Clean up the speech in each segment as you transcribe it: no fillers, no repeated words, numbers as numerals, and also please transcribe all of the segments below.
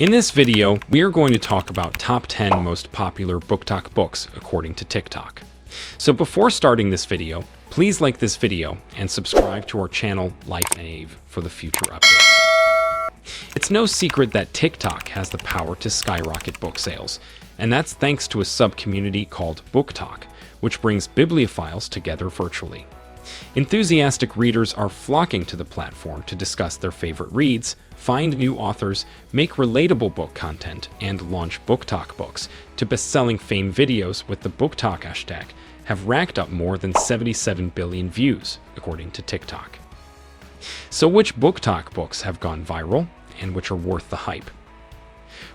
In this video, we are going to talk about top 10 most popular BookTok books according to TikTok. So before starting this video, please like this video and subscribe to our channel Life and Ave for the future updates. It's no secret that TikTok has the power to skyrocket book sales, and that's thanks to a sub-community called BookTok, which brings bibliophiles together virtually. Enthusiastic readers are flocking to the platform to discuss their favorite reads, find new authors, make relatable book content, and launch BookTok books to best-selling fame videos with the BookTok hashtag have racked up more than 77 billion views, according to TikTok. So which BookTok books have gone viral, and which are worth the hype?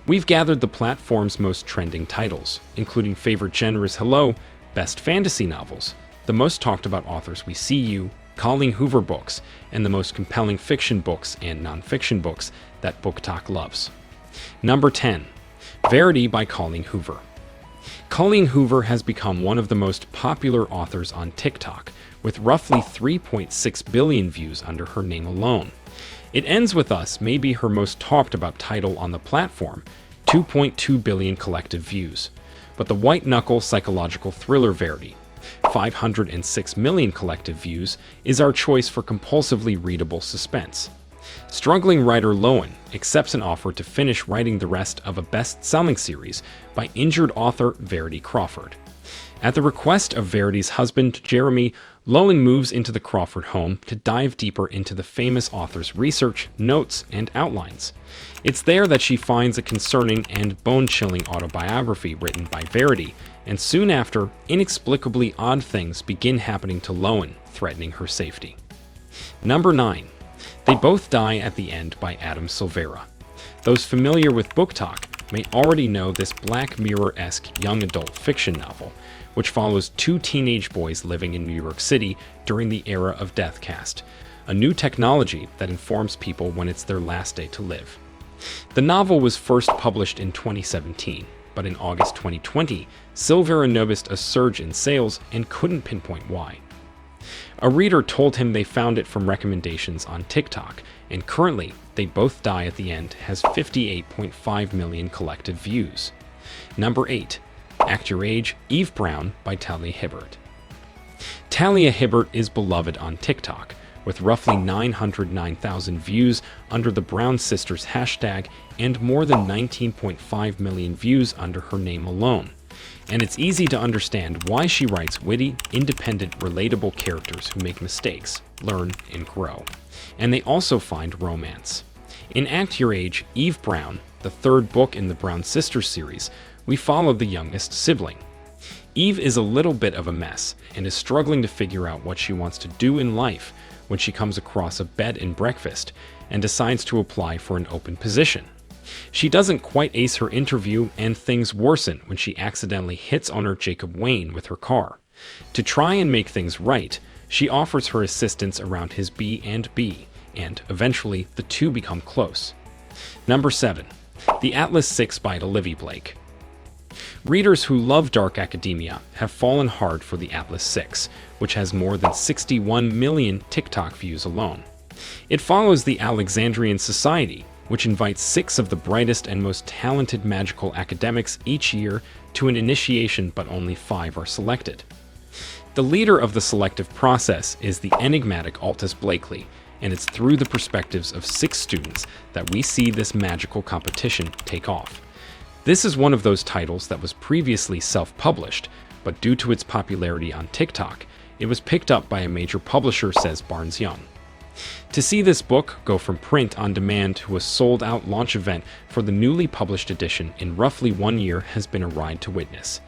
We've gathered the platform's most trending titles, including favorite genres hello, best fantasy novels, the most talked about authors we see you, Colleen Hoover books, and the most compelling fiction books and non-fiction books that BookTok loves. Number 10. Verity by Colleen Hoover. Colleen Hoover has become one of the most popular authors on TikTok, with roughly 3.6 billion views under her name alone. It Ends With Us may be her most talked about title on the platform, 2.2 billion collective views. But the white-knuckle psychological thriller Verity, 506 million collective views, is our choice for compulsively readable suspense. Struggling writer Lowen accepts an offer to finish writing the rest of a best-selling series by injured author Verity Crawford. At the request of Verity's husband, Jeremy, Lowen moves into the Crawford home to dive deeper into the famous author's research, notes, and outlines. It's there that she finds a concerning and bone-chilling autobiography written by Verity, and soon after, inexplicably odd things begin happening to Lowen, threatening her safety. Number 9. They Both Die at the End by Adam Silvera. Those familiar with BookTok may already know this Black Mirror-esque young adult fiction novel, which follows two teenage boys living in New York City during the era of Deathcast, a new technology that informs people when it's their last day to live. The novel was first published in 2017, but in August 2020, Silvera noticed a surge in sales and couldn't pinpoint why. A reader told him they found it from recommendations on TikTok, and currently, They Both Die at the End has 58.5 million collective views. Number 8. Act Your Age, Eve Brown by Talia Hibbert. Talia Hibbert is beloved on TikTok, with roughly 909,000 views under the Brown Sisters hashtag and more than 19.5 million views under her name alone. And it's easy to understand why she writes witty, independent, relatable characters who make mistakes, learn, and grow. And they also find romance. In Act Your Age, Eve Brown, the third book in the Brown Sisters series, we follow the youngest sibling. Eve is a little bit of a mess and is struggling to figure out what she wants to do in life when she comes across a bed and breakfast and decides to apply for an open position. She doesn't quite ace her interview, and things worsen when she accidentally hits owner Jacob Wayne with her car. To try and make things right, she offers her assistance around his B&B, and eventually the two become close. Number 7. The Atlas 6 by Olivia Blake. Readers who love dark academia have fallen hard for the Atlas 6, which has more than 61 million TikTok views alone. It follows the Alexandrian Society, which invites 6 of the brightest and most talented magical academics each year to an initiation, but only 5 are selected. The leader of the selective process is the enigmatic Altus Blakely, and it's through the perspectives of 6 students that we see this magical competition take off. This is one of those titles that was previously self-published, but due to its popularity on TikTok, it was picked up by a major publisher, says Barnes Young. To see this book go from print on demand to a sold-out launch event for the newly published edition in roughly 1 year has been a ride to witness.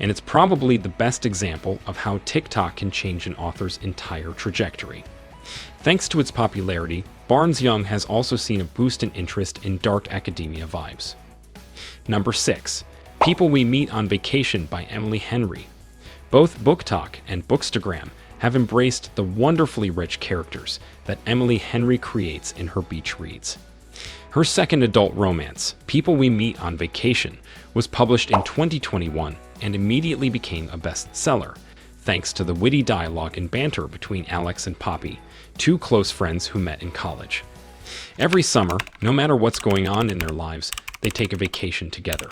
And it's probably the best example of how TikTok can change an author's entire trajectory. Thanks to its popularity, Barnes Young has also seen a boost in interest in dark academia vibes. Number 6. People We Meet on Vacation by Emily Henry. Both BookTok and Bookstagram have embraced the wonderfully rich characters that Emily Henry creates in her beach reads. Her second adult romance, People We Meet on Vacation, was published in 2021 and immediately became a bestseller, thanks to the witty dialogue and banter between Alex and Poppy, 2 close friends who met in college. Every summer, no matter what's going on in their lives, they take a vacation together.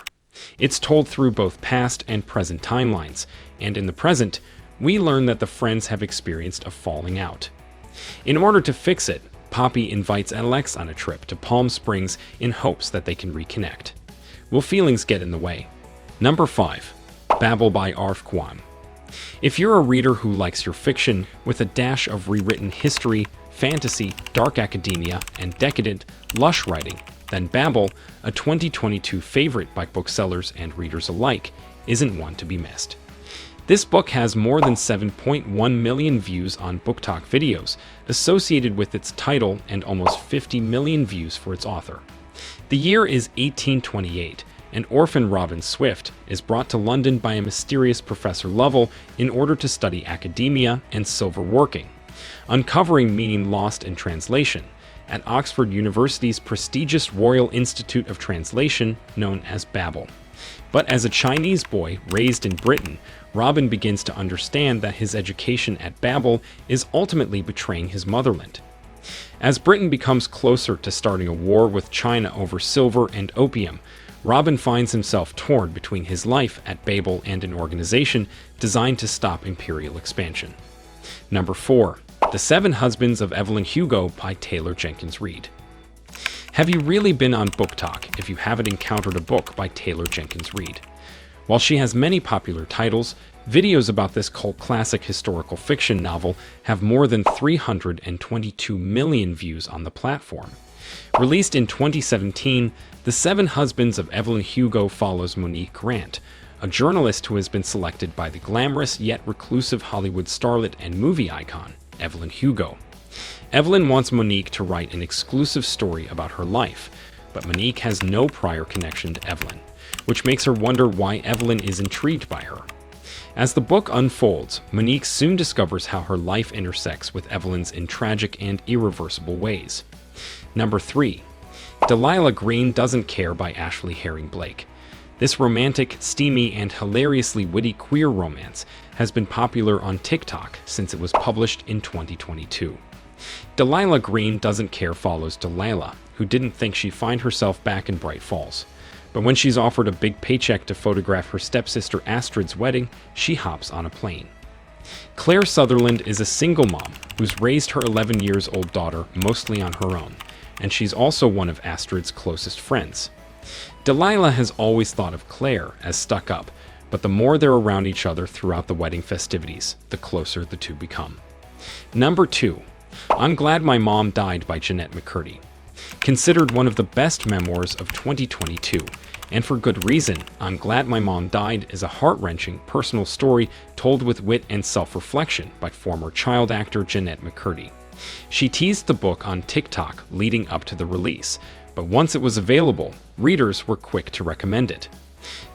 It's told through both past and present timelines, and in the present, we learn that the friends have experienced a falling out. In order to fix it, Poppy invites Alex on a trip to Palm Springs in hopes that they can reconnect. Will feelings get in the way? Number 5. Babble by Arf Kwon. If you're a reader who likes your fiction with a dash of rewritten history, fantasy, dark academia, and decadent, lush writing, then Babble, a 2022 favorite by booksellers and readers alike, isn't one to be missed. This book has more than 7.1 million views on BookTok videos associated with its title and almost 50 million views for its author. The year is 1828, and orphan Robin Swift is brought to London by a mysterious Professor Lovell in order to study academia and silver working, uncovering meaning lost in translation at Oxford University's prestigious Royal Institute of Translation known as Babble. But as a Chinese boy raised in Britain, Robin begins to understand that his education at Babble is ultimately betraying his motherland. As Britain becomes closer to starting a war with China over silver and opium, Robin finds himself torn between his life at Babel and an organization designed to stop imperial expansion. Number 4. The Seven Husbands of Evelyn Hugo by Taylor Jenkins Reid. Have you really been on BookTok if you haven't encountered a book by Taylor Jenkins Reid? While she has many popular titles, videos about this cult classic historical fiction novel have more than 322 million views on the platform. Released in 2017, The Seven Husbands of Evelyn Hugo follows Monique Grant, a journalist who has been selected by the glamorous yet reclusive Hollywood starlet and movie icon, Evelyn Hugo. Evelyn wants Monique to write an exclusive story about her life, but Monique has no prior connection to Evelyn, which makes her wonder why Evelyn is intrigued by her. As the book unfolds, Monique soon discovers how her life intersects with Evelyn's in tragic and irreversible ways. Number 3. Delilah Green Doesn't Care by Ashley Herring Blake. This romantic, steamy, and hilariously witty queer romance has been popular on TikTok since it was published in 2022. Delilah Green Doesn't Care follows Delilah, who didn't think she'd find herself back in Bright Falls. But when she's offered a big paycheck to photograph her stepsister Astrid's wedding, she hops on a plane. Claire Sutherland is a single mom who's raised her 11-year-old daughter mostly on her own, and she's also one of Astrid's closest friends. Delilah has always thought of Claire as stuck up, but the more they're around each other throughout the wedding festivities, the closer the two become. Number 2. I'm Glad My Mom Died by Jennette McCurdy. Considered one of the best memoirs of 2022, and for good reason, I'm Glad My Mom Died is a heart-wrenching personal story told with wit and self-reflection by former child actor Jennette McCurdy. She teased the book on TikTok leading up to the release, but once it was available, readers were quick to recommend it.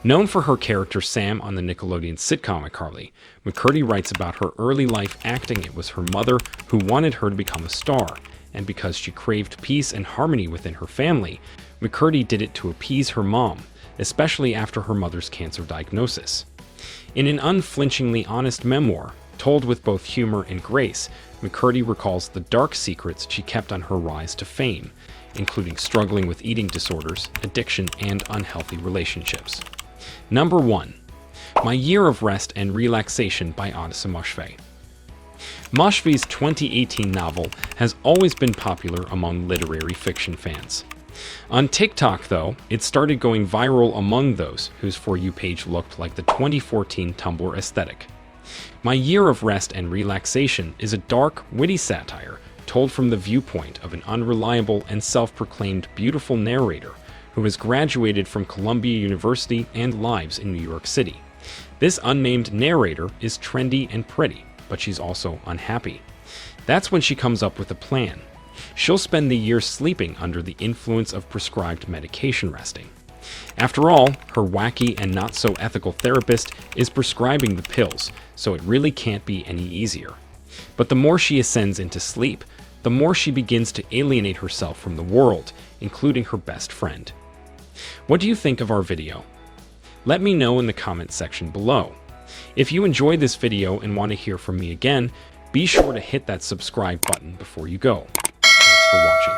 Known for her character Sam on the Nickelodeon sitcom iCarly, McCurdy writes about her early life acting. It was her mother who wanted her to become a star, and because she craved peace and harmony within her family, McCurdy did it to appease her mom, especially after her mother's cancer diagnosis. In an unflinchingly honest memoir, told with both humor and grace, McCurdy recalls the dark secrets she kept on her rise to fame, including struggling with eating disorders, addiction, and unhealthy relationships. Number 1. My Year of Rest and Relaxation by Anissa Moshfegh. Moshfegh's 2018 novel has always been popular among literary fiction fans. On TikTok, though, it started going viral among those whose For You page looked like the 2014 Tumblr aesthetic. My Year of Rest and Relaxation is a dark, witty satire told from the viewpoint of an unreliable and self-proclaimed beautiful narrator who has graduated from Columbia University and lives in New York City. This unnamed narrator is trendy and pretty, but she's also unhappy. That's when she comes up with a plan. She'll spend the year sleeping under the influence of prescribed medication resting. After all, her wacky and not-so-ethical therapist is prescribing the pills, so it really can't be any easier. But the more she ascends into sleep, the more she begins to alienate herself from the world, including her best friend. What do you think of our video? Let me know in the comment section below. If you enjoyed this video and want to hear from me again, be sure to hit that subscribe button before you go. Thanks for watching.